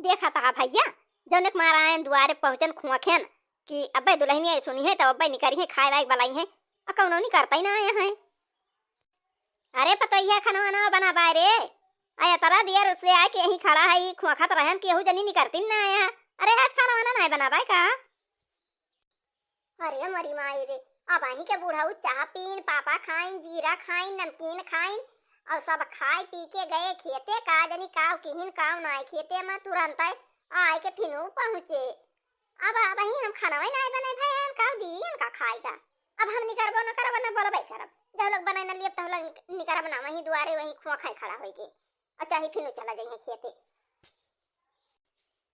देखा था भैया जौन एक मारा आयन दुआरे पहुंचन खुआखेन कि अब्बे दुल्हनिया सुनी है तो अब्बे निकरी है खाए वाए बलाई है कौनो नहीं करता ही ना आया है। अरे पतैया खाना वाना बना बाय रे आया तरा दिया उससे आए कि यहीं खड़ा है खुआ खत रहन कि यहू जनी नहीं करती ना आया। अरे आज खाना वाना नहीं बना बाय का। अरे मरी माई रे अब अही के बूढ़ा चाह पीन पापा खाइन जीरा खाइन नमकीन खाइन और सब खाए पी के गए खेते का जनी काव किहिन काव ना खेते में तुरंत आए के फिनू पहुंचे। अब अही हम खाना वही नहीं बने भाई हम काव दी का खाएगा। अब हम नहीं करबो न करबो न बोलो भाई करब जब लोग बनाए न लिए तो लोग नहीं करब ना वही दुआरे वही खुआ खाए खड़ा होई के अच्छा ही फिनू चला जाइए खेते।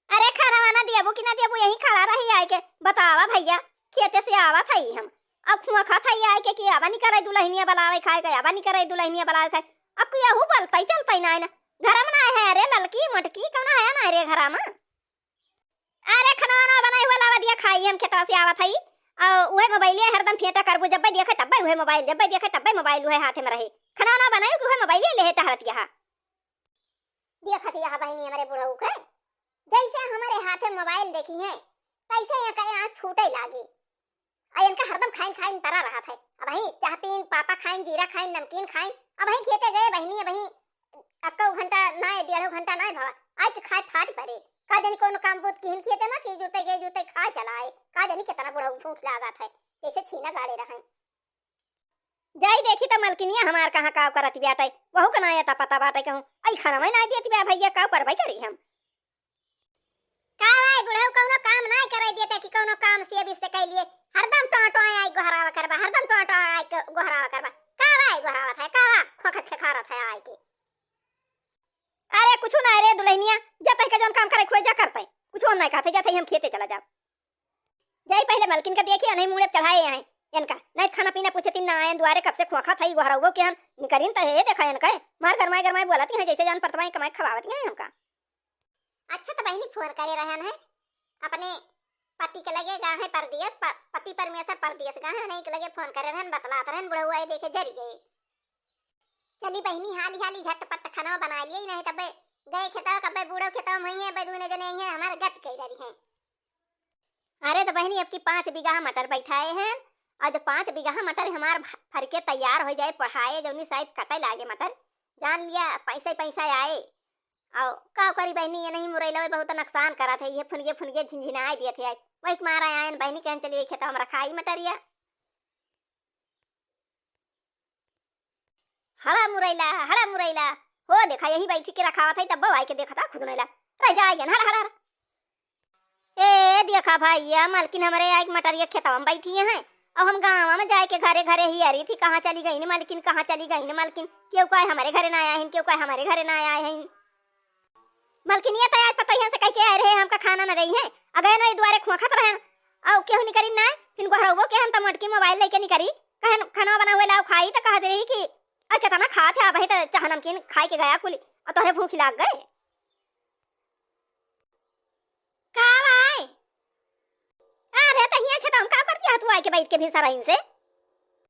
अरे खाना वाना दियाबो कि ना दियाबो यहीं खड़ा रही आए के बतावा भैया खेते से आवा था ही हम अब खुआ खा था आए के कि आवा नहीं करे दुल्हनिया बनावे खाए के आवा नहीं करे दुल्हनिया बनावे खाए अब कुया हु बोलता ही चलता ही ना घर में ना है रे ललकी मटकी कौन है ना रे घर में। अरे खाना वाना बनाए हुआ लावा दिया खाई हम खेतवा से आवा था और वह मोबाइल हरदम फेंटा करबो जब देखे तब वह मोबाइल जब देखे तब मोबाइल वह हाथ में रहे खाना वाना बनाए वह मोबाइल ले टहरत यहाँ देखत यहाँ बहनी हमारे बुढ़ऊ के जैसे हमारे हाथ में मोबाइल देखी है कैसे यहाँ का आँख फूटे लागे आ इनका हरदम खाइन खाइन परा रहा था। अब वही चाह पीन पापा खाइन जीरा खाइन नमकीन खाइन अब वही खेते गए बहनी वही अक्को घंटा ना 1.5 घंटा ना भवा आज तो खाए फाट पड़े का जानी कोनो काम बुत किन खेते ना कि जूते गए जूते खा चलाए का जानी कितना बड़ा फूट लगा था जैसे छीना गाड़े रहे। जाई देखी तो मलकिनिया हमार कहां काव करत बियात है वहू का ना आता पता बाटे कहूं आई खाना में ना देती बा भैया काव करबै करी हम का भाई बुढ़ऊ कोनो काम नहीं करे देते कि कोनो काम से बिस कह लिए हरदम टोटो आई गोहरावा करबा हरदम टोटो आई गोहरावा करबा का भाई गोहरावा था का खोखत खखारा था आई के। अरे कुछ ना रे दुल्हनिया जतै के जौन काम करे खोज जा करतै कुछ नहीं खाते जतै हम खेते चला जाब जाई पहले मलकिन का देखिए नहीं मुंह चढ़ाए हैं इनका नहीं खाना पीना पूछती ना आए द्वारे कब से खोखा था गोहरावो के हम निकरिन तो हे देखा इनका मार गरमाए बोलती हैं जैसे जान परतवाई कमाई खवावती हैं हमका। अच्छा तो बहनी फोन करे रहन है अपने पति के लगे गा है परदेश पति परमेश्वर परदेश गा है नहीं के लगे फोन करे रहन बतलात रहन बुढ़ऊ आए देखे जरी गए चली बहनी हाली हाली झटपट खाना बना लिए नहीं तब गए खेता कब बूढ़ो खेता में है बदूने जने है हमारे गट कह रही है। अरे तो बहनी अब की 5 बीघा मटर बैठाए हैं और जो 5 बीघा मटर हमार फरके तैयार हो जाए पढ़ाए जो शायद कटे लागे मटर जान लिया पैसा आए और का करी बहनी ये नहीं मुरैला बहुत नुकसान करा थे ये फुनगे झिनझिनाए दिए थे वही मारा आयन बहनी कहन चली खेता हम रखाई मटरिया हड़ा मुरैला हो देखा यही बैठी के रखा था तब भाई के देखा था खुद नैला रह जाएगा हड़ा ए देखा भैया मालकिन हमारे एक मटरिया खेता में बैठी है अब हम गाँव में जाए के घरे ही आ रही थी कहाँ चली गई मालकिन कहाँ चली गई मालकिन क्यों का हमारे घरे ना आया है क्यों का हमारे घरे ना आया है मालकिन ये तो आज पता ही से कह के आए रहे हमका खाना न रही है अगर नहीं द्वारे खुआ खत रहे और क्यों नहीं करी ना फिर गोहरबो के हम तो मटकी मोबाइल लेके नहीं करी कहन खाना बना हुए लाओ खाई तो कह दे रही कि अच्छा तना खा थे अब तो चाह नमकीन खाई के गया कुल और तोहरे भूख लाग गए का भाई अरे तो हिया छता हम का करती है तू आके बैठ के भी सरहिन से।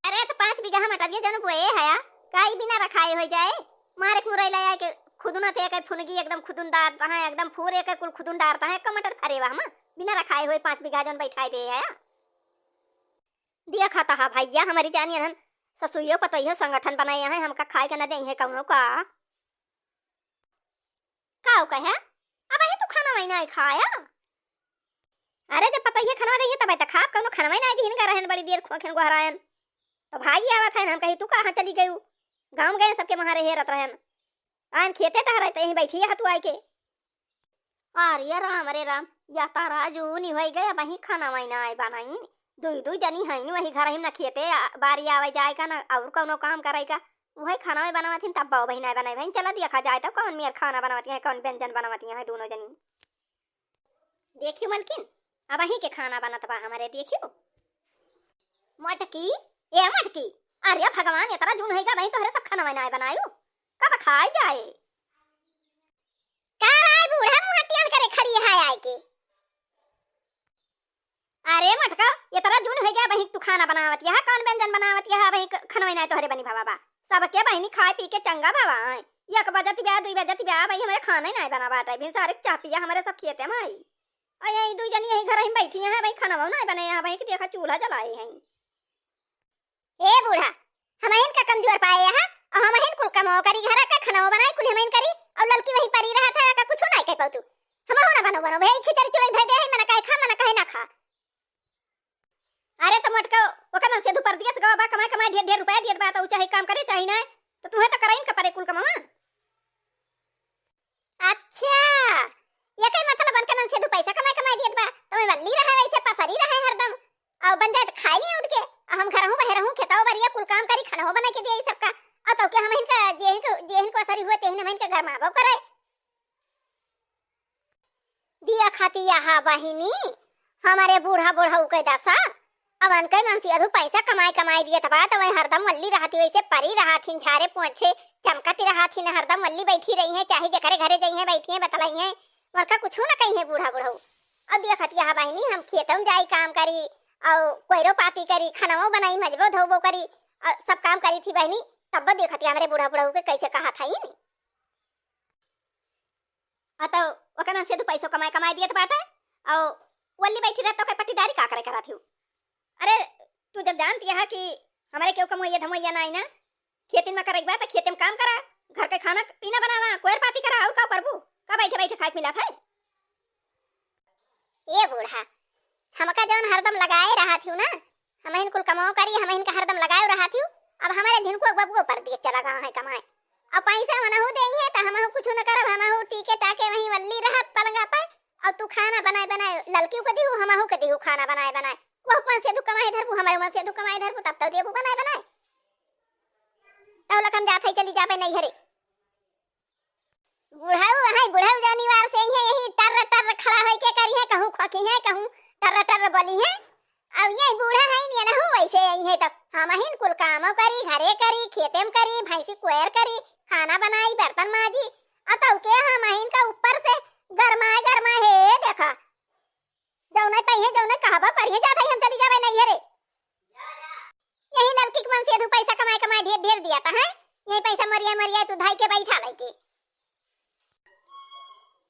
अरे तो 5 बीघा मटरिया जन बोए है काई बिना रखाए हो जाए मारे मुरैला आए के खुदुना थे के फुनगी एकदम खुदुन डारता है एकदम फूरे के कुल खुदुन डारता है कमटर खरे हम बिना रखाए हुए 5 बीघा जन बैठाए दे है दिया खाता है भैया हमारी जानिए हन ससुइयो पतइयो संगठन बनाए हैं हमका खाए के न दे है कौनो का काऊ कहे अब ही तू खाना वही नहीं खाया। अरे जब पतइयो खाना दे तब तक खा कौनो खाना वही नहीं दिन का रहन बड़ी देर खोखन गोहरायन तो भाई आवत है हम कही तू कहाँ चली गई गाँव गए सबके वहां हेरत रहन आन खेते टहरे तो यहीं बैठी है तू आए के अरे राम या तारा जो नहीं हो गया वही खाना वही ना आए बनाई दू जनी है वही घर हिम ना खेते बारी आवे जाए का ना और कौनो काम करे का वही खाना में बनावती तब बाऊ बहन बनाए बहन चला देखा जाए तो कौन मेर खाना बनावती है कौन व्यंजन बनावती है दोनों जनी देखियो मलकिन अब वही के खाना बनत बा हमारे देखियो मटकी अरे भगवान इतना जून है वही तो सब खाना बनाए बनायो कब खाए जाए का राय बूढ़ा मुहटियान करे खड़ी है आए के। अरे मटका ये तरह जून हो गया वही तू खाना बनावत है कौन व्यंजन बनावत है वही खाना बनाए तोहरे बनी बाबा सबके बहनी खाए पी के चंगा बाबा एक बजती ब्याह 2 बजती ब्याह भाई हमारे खाना ही नहीं बना बाटा बिन सारे चाह पिया हमारे सब खेते में आई आ यही 2 जनी यही घर ही बैठी हैं भाई खाना नहीं बने यहाँ भाई कि देखा चूल्हा जलाए हैं। ए बूढ़ा हमहिन का कमजोर पाए यहाँ और हमहिन कुल कमाओ करी घर का खाना बनाई कुल हमहिन करी और लड़की वही परी रहा था का कुछ नहीं कह पाऊ तू हम हो ना बनो बनो भाई खिचड़ी चुड़ई धइ दे है मना काहे खा मना काहे ना खा। अरे तो मटका ओका मन से दुपर दिया से गवा कमाई कमाई ढेर ढेर रुपया दियत बा तो चाहे काम करे चाहे ना तो तुम्हें तो कराइन का परे कुल कमावा। अच्छा ये कई मतलब बन के मन से दो पैसा कमाई कमाई दियत बा तो मैं वल्ली रहा वैसे पसरी रहा हरदम और बन जाए तो खाई नहीं उठ के हम घर हूं बहर हूं खेताओ बरिया कुल काम करी खाना हो बना के दिए सबका और तो के हम इनका जेहन को असरी हुए तेहन हम इनका घर माबो करे दिया खाती यहाँ बहिनी हमारे बूढ़ा बूढ़ा के दशा अब अनके मनसी अधु पैसा कमाई कमाई दिए तबा तो वही हरदम वल्ली रहाती वैसे परी रहाथीन झारे पोंछे चमकती रहाथीन हरदम वल्ली बैठी रही है चाहे जकरे घरे गई है बैठी है बतलाई है वरका कुछ ना कही है बूढ़ा बूढ़ा अब दिया खतिया हा बहिनी हम खेतम जाई काम करी और कोयरो पाती करी खानाओ बनाई मजबो धोबो करी और सब काम करी थी बहिनी तब देखती हमारे बूढ़ा बूढ़ा के कैसे कहा था ही तो ओकना से 2 पैसा कमाई कमाई दियत बाटा और वल्ली बैठी रहत तो के पट्टीदारी का करे करा थी। अरे तू जब जानती है कि हमारे केव कमैया धमैया नहीं ना खेती में करे बात खेते में काम करा घर के खाना पीना बनावा कोयर पाती करा और का करबू का बैठे बैठे खाए मिला था। ये बूढ़ा हमका जौन हरदम लगाए रहा थी ना हम इनकुल कमाओ करी हम इनका हरदम लगाए रहा थी अब हमारे झिनको बबुओ पर दिए चला गया है कमाए अब पैसा मनहु देई है तो हमहु कुछ न करब हमहु टीके टाके वही वल्ली रह पलंगा पे और तू खाना बनाए बनाए लड़की को दिहु हमहु के दिहु खाना बनाए बनाए वो मन से तू कमाए धरबू हमारे मन से तू कमाए धरबू तब तो देबू बनाए बनाए तब लक हम जाते चली जाबे नहीं हरे बुढ़ाऊ जनिवार से ही यही टर टर खड़ा होई के करी है कहूं खोकी है कहूं टर टर बोली है अब ये बूढ़ा है नहीं ना हो वैसे यही है तो हम हिन कुल कामो करी घरे करी खेते में करी भैंसी कोयर करी खाना बनाई बर्तन माजी अतौ के हम हिन का ऊपर से गरमा है देखा जौना पई जौना कहबा करिए जाता हम चली जावे नहीं हरे यही लड़की के मन से 2 पैसा कमाई कमाई ढेर ढेर दिया था है यही पैसा मरिया मरिया तू धाई के बैठा लई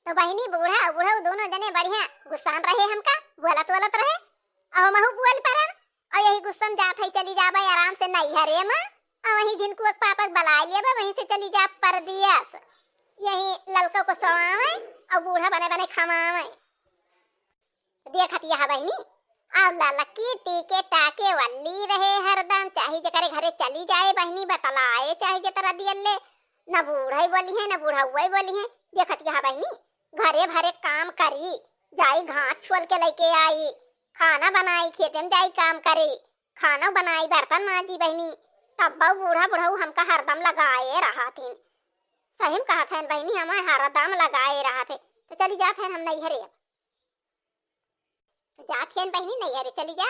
तो बहिनी बूढ़ा बूढ़ा दोनों जने बढ़िया गुस्सान रहे हमका बोलत रहे और महू बुअल परन और यही गुस्सम जात है चली जाबे आराम से नहीं हरे में और वही जिनको पापक बला लेबे वहीं से चली जा परदियस यही ललका को सवावे और बूढ़ा बने बने खमावे देखत यह बहिनी अब ललकी टीके टाके वल्ली रहे हरदम चाहे जकरे घरे चली जाए बहिनी बतलाए चाहे जे तरह दियले न बूढ़ा बोली है न बूढ़ा हुआ बोली है देखत यह बहिनी घरे भरे काम करी जाई घास छोल के लेके आई खाना बनाई खेते में जाई काम करे खाना बनाई बर्तन मांजी बहनी तब बूढ़ा बुढ़ऊ हमका हरदम लगाए रहा थे सही में कहा था बहनी हमें हरदम लगाए रहा थे तो चली जाते हैं हम नहीं हरे तो जाते हैं बहनी नहीं हरे चली जा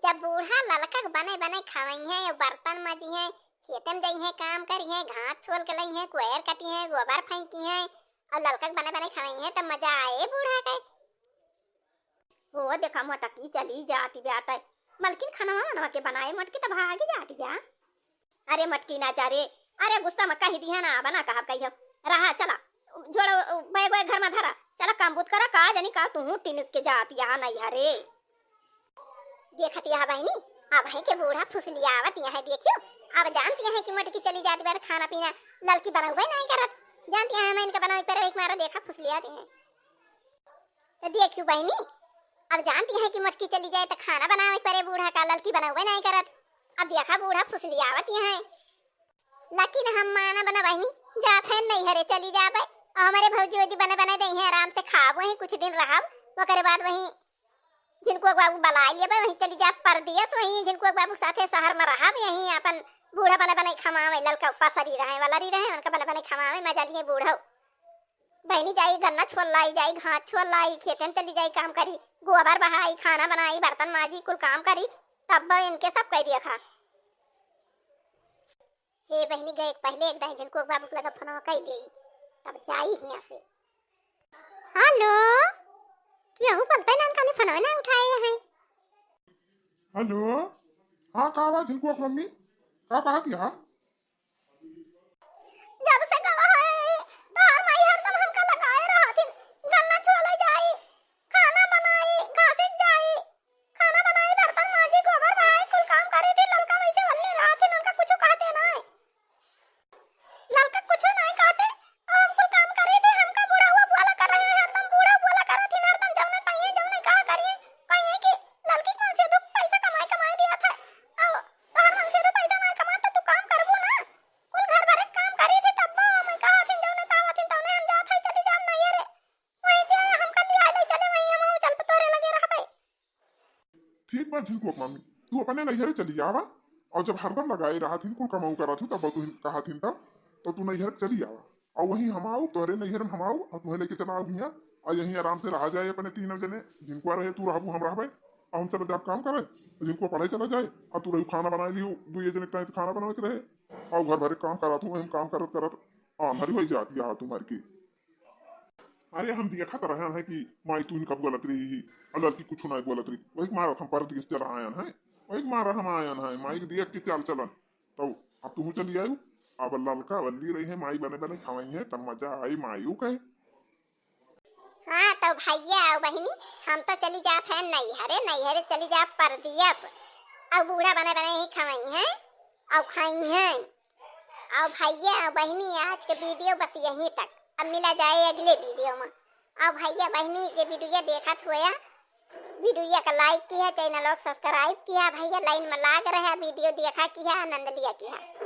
जब बूढ़ा ललका बने बने खाई है बर्तन मांजी है खेते में गई है काम करी है घास छोल के लाई है कोयर कटी है गोबर फेंकी है और ललका बने बने खाई है तब मजा आए बूढ़ा के वो देखा मटकी चली जाती ब्याटा मलकिन खाना वाना के बनाए मटकी तो भागी जाती ब्या। अरे मटकी ना जा रे अरे गुस्सा में कही दिया ना बना कहा कही रहा चला जोड़ बैग घर में धरा चला काम बुत करा का जानी का तू टिनक के जाती यहाँ नहीं हरे देखती है बहनी अब है के बूढ़ा फुसलिया आवत यहाँ देखियो अब जानती है कि मटकी चली जाती बार खाना पीना लड़की बना हुआ नहीं करत जानती है मैं इनका बनाई पर एक मारा देखा फुसलिया है तो देखियो बहनी अब जानती है कि मटकी चली जाए तो खाना बनावे परे बूढ़ा का लड़की बना हुआ नहीं करत अब देखा बूढ़ा फुसलिया आवत यहाँ लेकिन हम माना बना बहनी जाते हैं नहीं हरे चली जा पाए और हमारे भौजी वौजी बने बने दे हैं आराम से खाब वहीं कुछ दिन रहा वो बाद वहीं जिनको बाबू बला लिए वहीं चली जा परदेश वहीं जिनको बाबू साथे शहर में रहा यहीं अपन बूढ़ा बने बने खमावे लड़का पसरी रहे वाला रहे उनका बने बने खमावे मजा लिए बूढ़ा बहनी जाई गन्ना छोल लाई जाई घास छोल लाई खेते में चली जाई काम करी गोबर बहाई खाना बनाई बर्तन माजी कुल काम करी तब इनके सब कह दिया खा हे बहनी गए पहले एक दिन जिनको बाबू लगा फोन कह ली तब जाई यहाँ से हेलो क्यों पलते ना काने फोन ना उठाए हैं हेलो हाँ कहा हुआ जिनको मम्मी का कहा किया जब से कहा है बा झिनको मम्मी तू अपने नैहर चली जावा और जब हरदम लगाए रहा थी कुल कमाऊ करा थी तब तू कहा थी तब तो तू नैहर चली आवा और वहीं हम आओ तोहरे नैहर में हम आओ और तुम्हें लेके चला भैया और यहीं आराम से रहा जाए अपने तीनों जने जिनको रहे तू रहबू हम रहबे और हम चले जाए काम करे जिनको पढ़े चला जाए और तू रही खाना बना ली दू ये जने खाना बनावे के रहे और घर भरे काम करा तू हम काम करत करत आंधरी हो जाती है तुम्हारी की। अरे हम देखा तो रहे हैं कि माई तू कब गलत रही और लड़की कुछ नहीं बोलत रही वही मारा हम पर दिस चला आयन है वही मारा हम आयन है माई के देख के चाल चलन तो अब तू चली आयु अब ललका बल्ली रही है माई बने बने खवाई है तब मजा आई मायू कहे। हाँ तो भैया और बहनी हम तो चली जात है नैहरे नैहरे चली जा परदियस और बूढ़ा बने बने ही खवाई हैं और खाई हैं। और भैया और बहनी आज के वीडियो बस यहीं तक, अब मिला जाए अगले वीडियो में। और भैया बहनी ये वीडियो देखा हुआ वीडियो का लाइक किया, चैनल को सब्सक्राइब किया, भैया लाइन में लाग रहा वीडियो देखा किया, आनंद लिया किया।